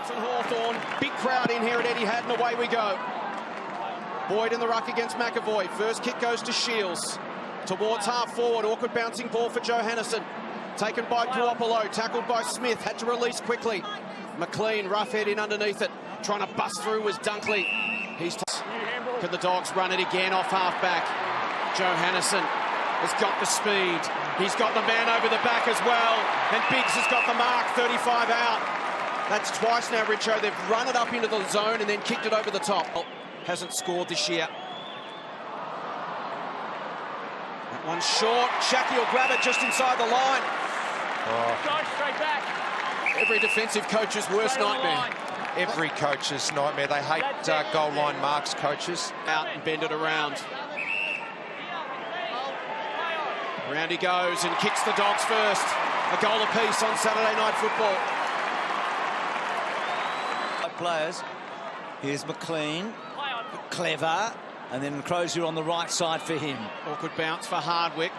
And Hawthorn, big crowd in here at Eddie Hatton, away we go. Boyd in the ruck against McAvoy. First kick goes to Shields. Towards half forward, awkward bouncing ball for Johannesson. Taken by Puopolo, tackled by Smith, had to release quickly. McLean, rough head in underneath it. Trying to bust through was Dunkley. Can the Dogs run it again off half-back? Johannesson has got the speed. He's got the man over the back as well. And Biggs has got the mark, 35 out. That's twice now, Richo. They've run it up into the zone and then kicked it over the top. Hasn't scored this year. That one's short. Shackey will grab it just inside the line. Go straight back. Every defensive coach's worst nightmare. Every coach's nightmare. They hate goal line marks, coaches. Out and bend it around. Round he goes and kicks the Dogs first. A goal apiece on Saturday Night Football. Players. Here's McLean. Clever. And then Crozier on the right side for him. Awkward bounce for Hardwick.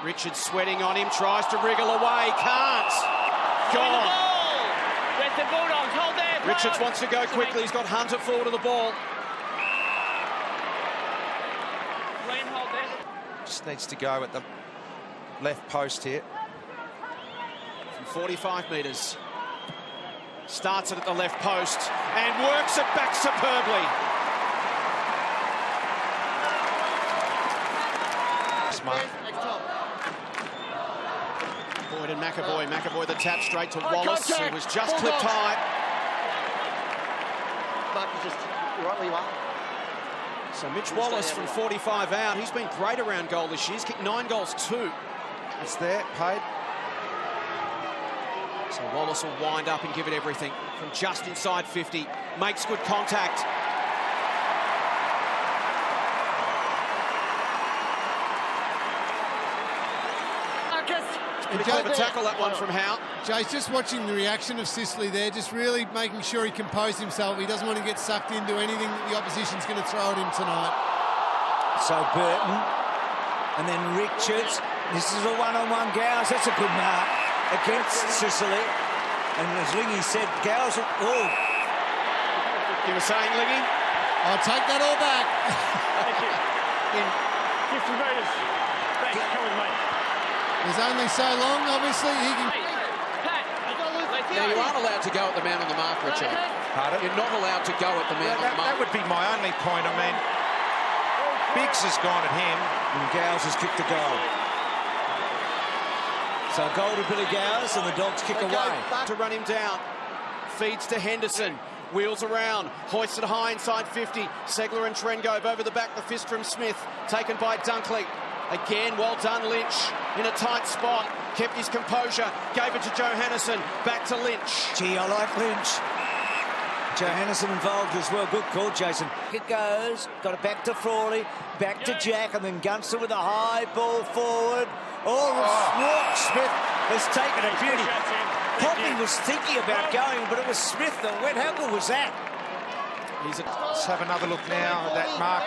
Richards sweating on him. Tries to wriggle away. Can't. Gone. Where's the Bulldogs? Hold there. Richards wants to go quickly. He's got Hunter forward of the ball. Hold there. Just needs to go at the left post here. From 45 metres. Starts it at the left post and works it back superbly. Smart. Boyd and McAvoy. McAvoy the tap straight to Wallace, who was just clipped high. Mark, you just right where you are. So Mitch Wallace from 45 out. He's been great around goal this year. He's kicked 9 goals, 2. It's there, paid. So Wallace will wind up and give it everything from just inside 50. Makes good contact. Pretty clever tackle, that one from Howe. Jay's just watching the reaction of Sicily there, just really making sure he composed himself. He doesn't want to get sucked into anything that the opposition's going to throw at him tonight. So Burton, and then Richards. This is a one-on-one Gowers. That's a good mark against Sicily. And as Lingy said, Gowers, oh. You were saying, Lingy? I'll take that all back. Thank you. In 50 metres. Thanks. Come with me. There's only so long, obviously. He can. Now, you aren't allowed to go at the man on the mark, Richard. Pardon? You're not allowed to go at the man on the mark. That would be my only point. I mean, Biggs has gone at him. And Gowers has kicked the goal. So goal to Billy Gowers, and the Dogs kick away. To run him down. Feeds to Henderson. Wheels around. Hoisted high inside 50. Segler and Trengove over the back. The fist from Smith. Taken by Dunkley. Again, well done, Lynch. In a tight spot. Kept his composure. Gave it to Johannesson. Back to Lynch. Gee, I like Lynch. Johannesson involved as well. Good call, Jason. It goes. Got it back to Frawley. Back to Jack. And then Gunster with a high ball forward. Rourke Smith has taken a beauty. Poppy was thinking about going, but it was Smith that went. How good was that? Let's have another look now at that mark.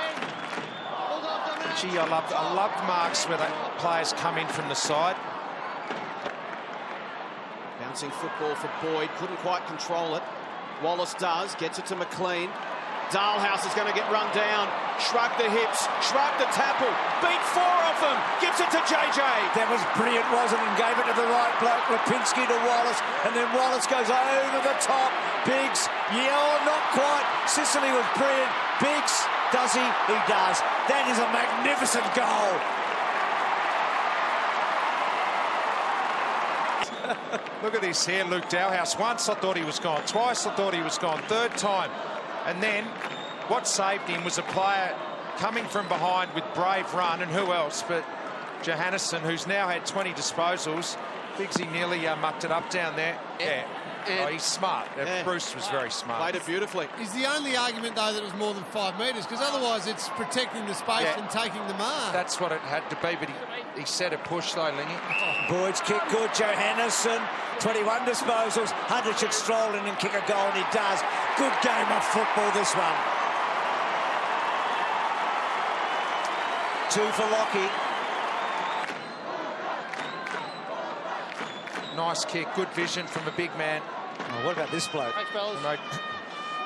Gee, I loved marks where the players come in from the side. Bouncing football for Boyd. Couldn't quite control it. Wallace does. Gets it to McLean. Dalhouse is going to get run down. Shrug the hips. Shrug the tackle. Beat 4 of them. Gives it to JJ. That was brilliant, wasn't it? And gave it to the right bloke, Rapinski to Wallace. And then Wallace goes over the top. Biggs, not quite. Sicily was brilliant. Biggs, does he? He does. That is a magnificent goal. Look at this here, Luke Dalhouse. Once I thought he was gone. Twice I thought he was gone. Third time. And then what saved him was a player coming from behind with brave run, and who else but Johannesson, who's now had 20 disposals. Biggsy nearly mucked it up down there. Yeah, he's smart. Bruce was very smart. Played it beautifully. Is the only argument, though, that it was more than 5 metres, because otherwise it's protecting the space and taking the mark. That's what it had to be, but he set a push, though, Lingy. Boyd's kick good. Johannesson, 21 disposals. Hunter should stroll in and kick a goal, and he does. Good game of football, this one. 2 for Lockie. Nice kick, good vision from a big man. Oh, what about this bloke? Thanks, fellas. No,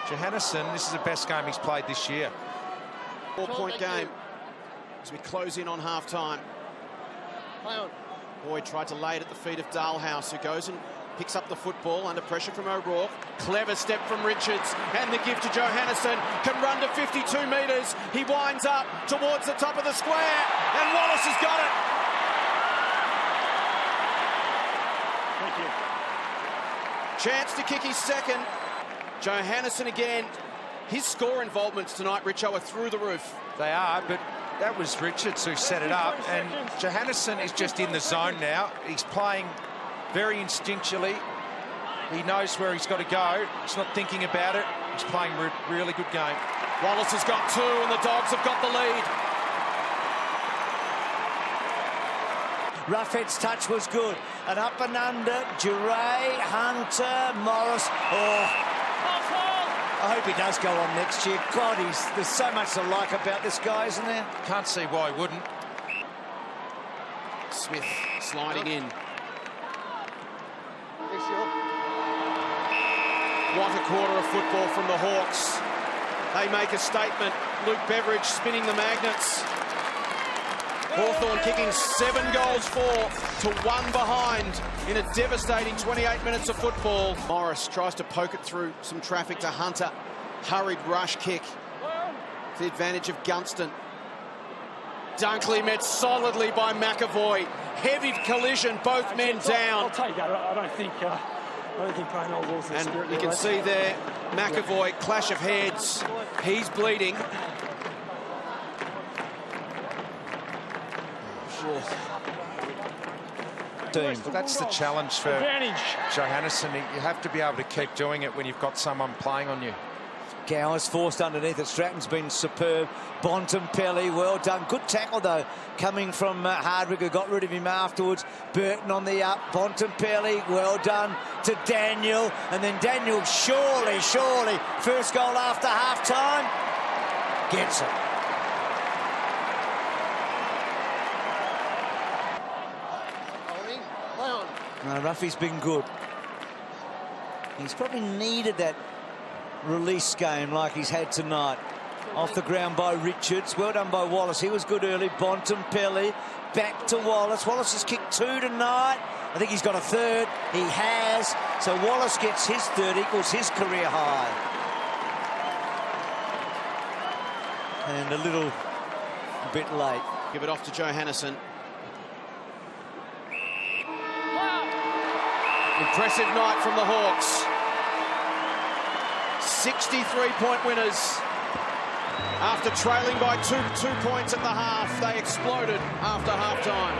Johannesson, this is the best game he's played this year. 4-point game as we close in on half-time. Play on. Boyd tried to lay it at the feet of Dalhouse, who goes and picks up the football under pressure from O'Rourke. Clever step from Richards, and the give to Johannesson. Can run to 52 metres. He winds up towards the top of the square, and Wallace has got it. Thank you. Chance to kick his second. Johannesson again. His score involvements tonight, Richo, are through the roof. They are, but that was Richards who set it up, and Johannesson is just in the zone now. He's playing very instinctually. He knows where he's got to go. He's not thinking about it. He's playing a really good game. Wallace has got two, and the Dogs have got the lead. Roughhead's touch was good. And up and under, Duray, Hunter, Morris. Oh, I hope he does go on next year. God, there's so much to like about this guy, isn't there? Can't see why he wouldn't. Smith sliding in. Thanks, Phil. What a quarter of football from the Hawks. They make a statement. Luke Beveridge spinning the magnets. Hawthorn kicking 7 goals for to 1 behind in a devastating 28 minutes of football. Morris tries to poke it through some traffic to Hunter. Hurried rush kick to the advantage of Gunston. Dunkley met solidly by McAvoy. Heavy collision, both men down. I'll take that. I don't think playing old balls in the spirit. And you can see there, McAvoy, clash of heads. He's bleeding. That's the challenge for Johannesson. You have to be able to keep doing it when you've got someone playing on you. Gower's forced underneath it. Stratton's been superb. Bontempelli, well done. Good tackle, though, coming from Hardwick, who got rid of him afterwards. Burton on the up. Bontempelli, well done to Daniel. And then Daniel, surely, first goal after half-time. Gets it. Play on. No, Ruffy's been good. He's probably needed that release game like he's had tonight. Off the ground by Richards. Well done by Wallace. He was good early. Bontempelli back to Wallace. Wallace has kicked 2 tonight. I think he's got a third. He has. So Wallace gets his third, equals his career high. And a bit late. Give it off to Johannesson. Impressive night from the Hawks. 63-point winners. After trailing by two points at the half, they exploded after half-time.